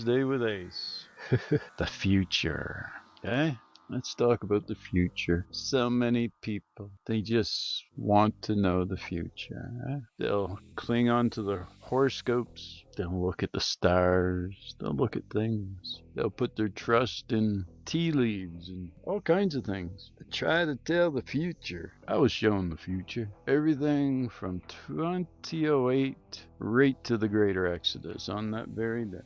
Thursday with Ace. The future. Okay? Let's talk about the future. So many people, they just want to know the future. They'll cling on to their horoscopes. They'll look at the stars. They'll look at things. They'll put their trust in tea leaves and all kinds of things. They try to tell the future. I was shown the future. Everything from 2008 right to the Greater Exodus on that very day.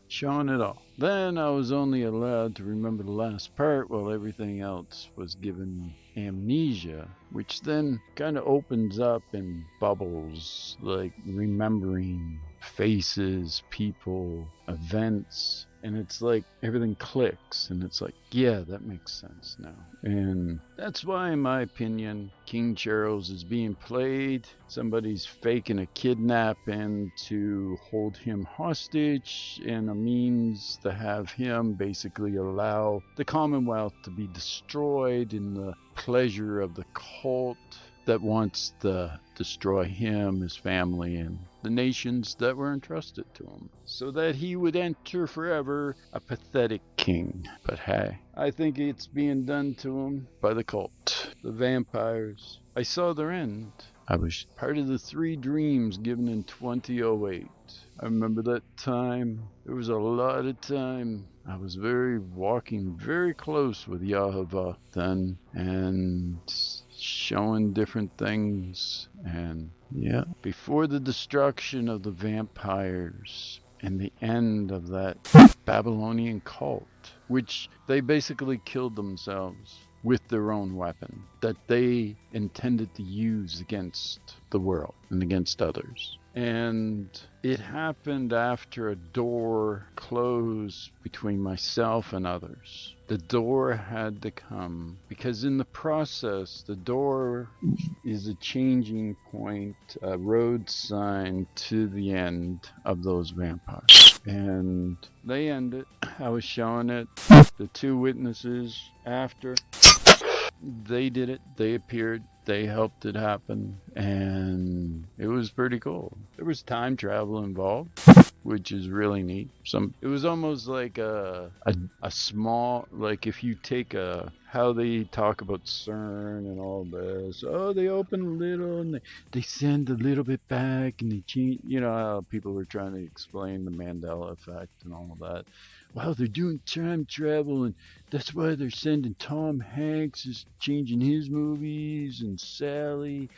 Showing it all. Then I was only allowed to remember the last part while everything else was given amnesia, which then kind of opens up in bubbles, like remembering faces, people, events. And it's like everything clicks, and it's like, yeah, that makes sense now. And that's why, in my opinion, King Charles is being played. Somebody's faking a kidnapping to hold him hostage, and a means to have him basically allow the Commonwealth to be destroyed in the pleasure of the cult that wants to destroy him, his family, and the nations that were entrusted to him, so that he would enter forever a pathetic king. But hey, I think it's being done to him by the cult, the vampires. I saw their end. I was part of the 3 dreams given in 2008. I remember that time. There was a lot of time. I was walking very close with Yahovah then, and showing different things. And yeah, before the destruction of the vampires and the end of that Babylonian cult, which they basically killed themselves with their own weapon that they intended to use against the world and against others. And it happened after a door closed between myself and others. The door had to come because in the process, the door is a changing point, a road sign to the end of those vampires. And they ended. I was showing it. The 2 witnesses after, they did it. They appeared. They helped it happen, and it was pretty cool. There was time travel involved, which is really neat. It was almost like a small, like if you take how they talk about CERN and all this. Oh, they open a little and they send a little bit back and they change. You know how people were trying to explain the Mandela effect and all of that. Wow, they're doing time travel, and that's why they're sending Tom Hanks is changing his movies, and Sally,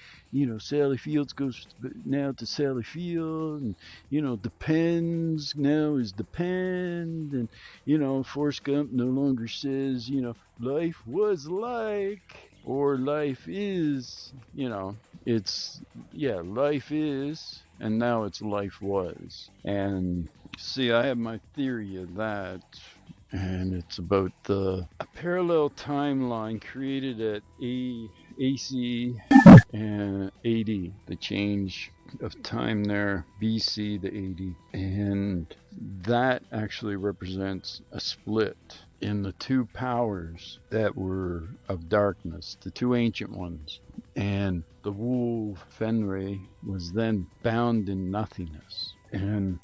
Sally Fields goes now to Sally Field, and, Depends now is Depend, and, Forrest Gump no longer says, life was like, or life is, it's, life is, and now it's life was. And see, I have my theory of that, and it's about a parallel timeline created at AC and AD, the change of time there, BC to AD, and that actually represents a split in the 2 powers that were of darkness, the 2 ancient ones. And the wolf Fenrir was then bound in nothingness. And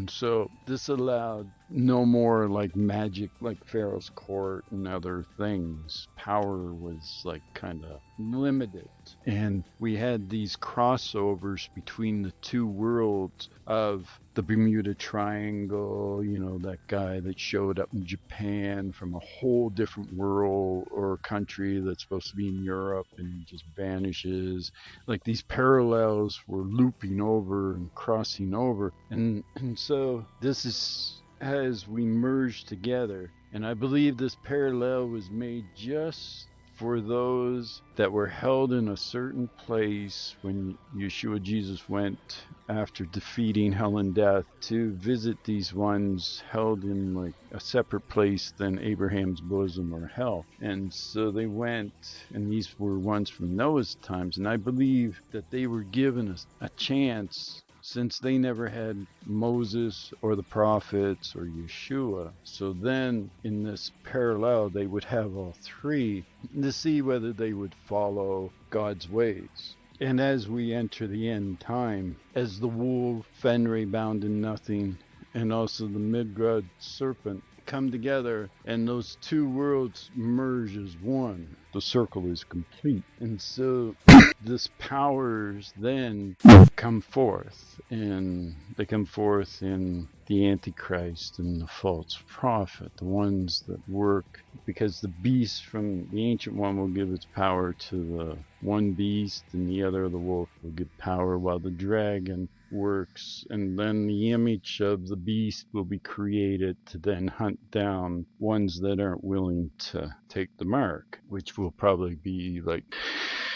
so this allowed no more like magic, like Pharaoh's court and other things. Power was like kind of limited. And we had these crossovers between the 2 worlds of the Bermuda Triangle, that guy that showed up in Japan from a whole different world or country that's supposed to be in Europe and he just vanishes. Like these parallels were looping over and crossing over. And so this is as we merge together. And I believe this parallel was made just for those that were held in a certain place when Yeshua Jesus went after defeating hell and death to visit these ones held in like a separate place than Abraham's bosom or hell. And so they went, and these were ones from Noah's times, and I believe that they were given a chance since they never had Moses or the prophets or Yeshua. So then in this parallel, they would have all 3 to see whether they would follow God's ways. And as we enter the end time, as the wolf Fenrir bound in nothing, and also the Midgard serpent come together, and those two worlds merge as one. The circle is complete. And so this powers then come forth, and they come forth in the Antichrist and the false prophet, the ones that work, because the beast from the Ancient One will give its power to the one beast, and the other, the wolf, will give power, while the dragon works, and then the image of the beast will be created to then hunt down ones that aren't willing to take the mark, which will probably be like,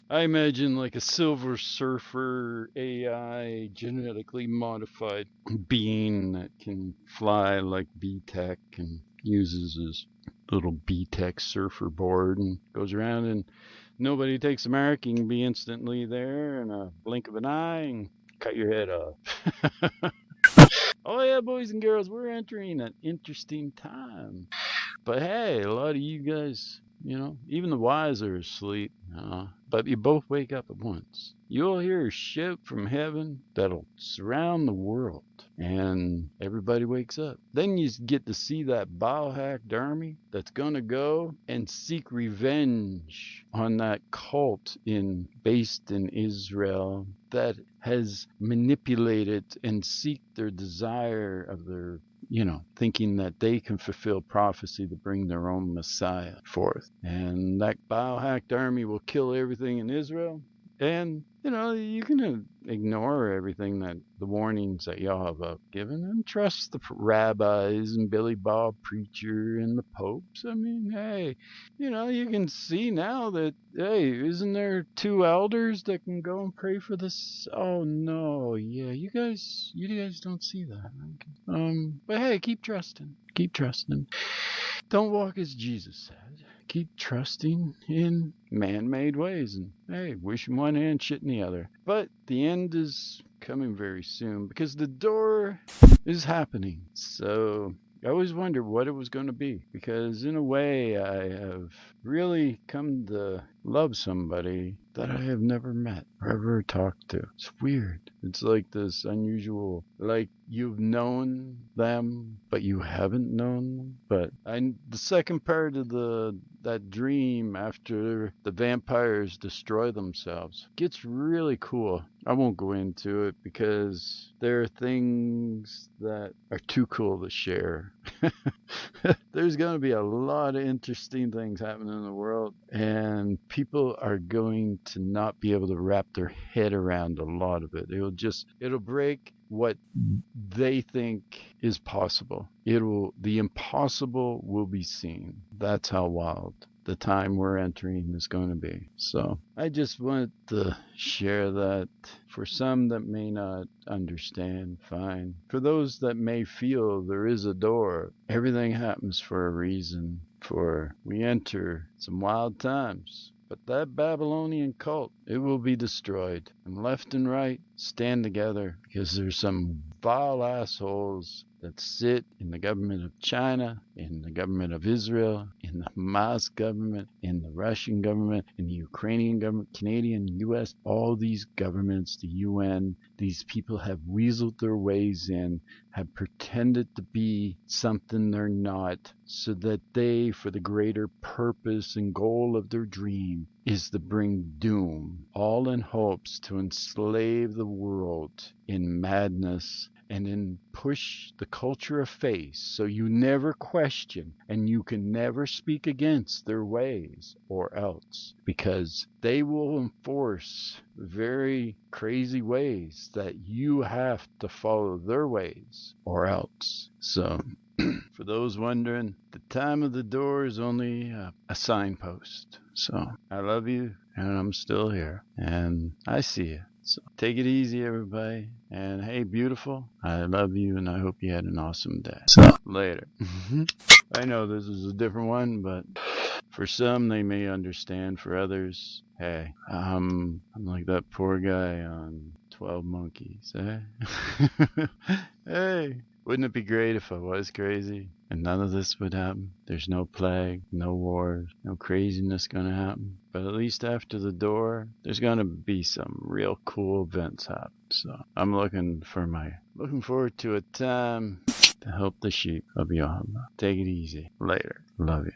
I imagine, like a Silver Surfer AI genetically modified being that can fly like B-Tech and uses his little B-Tech surfer board and goes around, and nobody takes the mark. You can be instantly there in a blink of an eye and cut your head off. Oh yeah, boys and girls, we're entering an interesting time. But hey, a lot of you guys, even the wise are asleep. But you both wake up at once. You'll hear a shout from heaven that'll surround the world, and everybody wakes up. Then you get to see that biohacked army that's gonna go and seek revenge on that cult based in Israel that has manipulated and seek their desire of their, thinking that they can fulfill prophecy to bring their own Messiah forth. And that biohacked army will kill everything in Israel. And, you can ignore everything that the warnings that y'all have given, and trust the rabbis and Billy Bob Preacher and the popes. I mean, hey, you can see now that, hey, isn't there 2 elders that can go and pray for this? Oh, no, yeah, you guys don't see that. But hey, keep trusting. Keep trusting. Don't walk as Jesus said. Keep trusting in man-made ways, and hey, wish in one hand, shit in the other. But the end is coming very soon, because the door is happening. So I always wondered what it was going to be, because in a way I have really come to love somebody that I have never met or ever talked to. It's weird. It's like this unusual, like you've known them, but you haven't known them. But the second part of that dream, after the vampires destroy themselves, gets really cool. I won't go into it because there are things that are too cool to share. There's going to be a lot of interesting things happening in the world, and people are going to not be able to wrap their head around a lot of it. It'll break what they think is possible. The impossible will be seen. That's how wild the time we're entering is going to be. So I just wanted to share that. For some that may not understand, fine. For those that may feel there is a door, everything happens for a reason. For we enter some wild times. But that Babylonian cult, it will be destroyed. And left and right, stand together, because there's some vile assholes that sit in the government of China, in the government of Israel, in the Hamas government, in the Russian government, in the Ukrainian government, Canadian, US, all these governments, the UN, these people have weaseled their ways in, have pretended to be something they're not, so that they, for the greater purpose and goal of their dream, is to bring doom, all in hopes to enslave the world in madness and then push the culture of faith, so you never question and you can never speak against their ways, or else, because they will enforce very crazy ways that you have to follow their ways, or else. So for those wondering, the time of the door is only a signpost. So I love you, and I'm still here, and I see you. So take it easy, everybody. And hey, beautiful, I love you, and I hope you had an awesome day. So later. I know this is a different one, but for some, they may understand. For others, hey, I'm like that poor guy on 12 Monkeys, eh? Hey, wouldn't it be great if I was crazy and none of this would happen? There's no plague, no wars, no craziness gonna happen. But at least after the door, there's gonna be some real cool events happen. So I'm looking forward to a time to help the sheep of Yahweh. Take it easy. Later. Love you.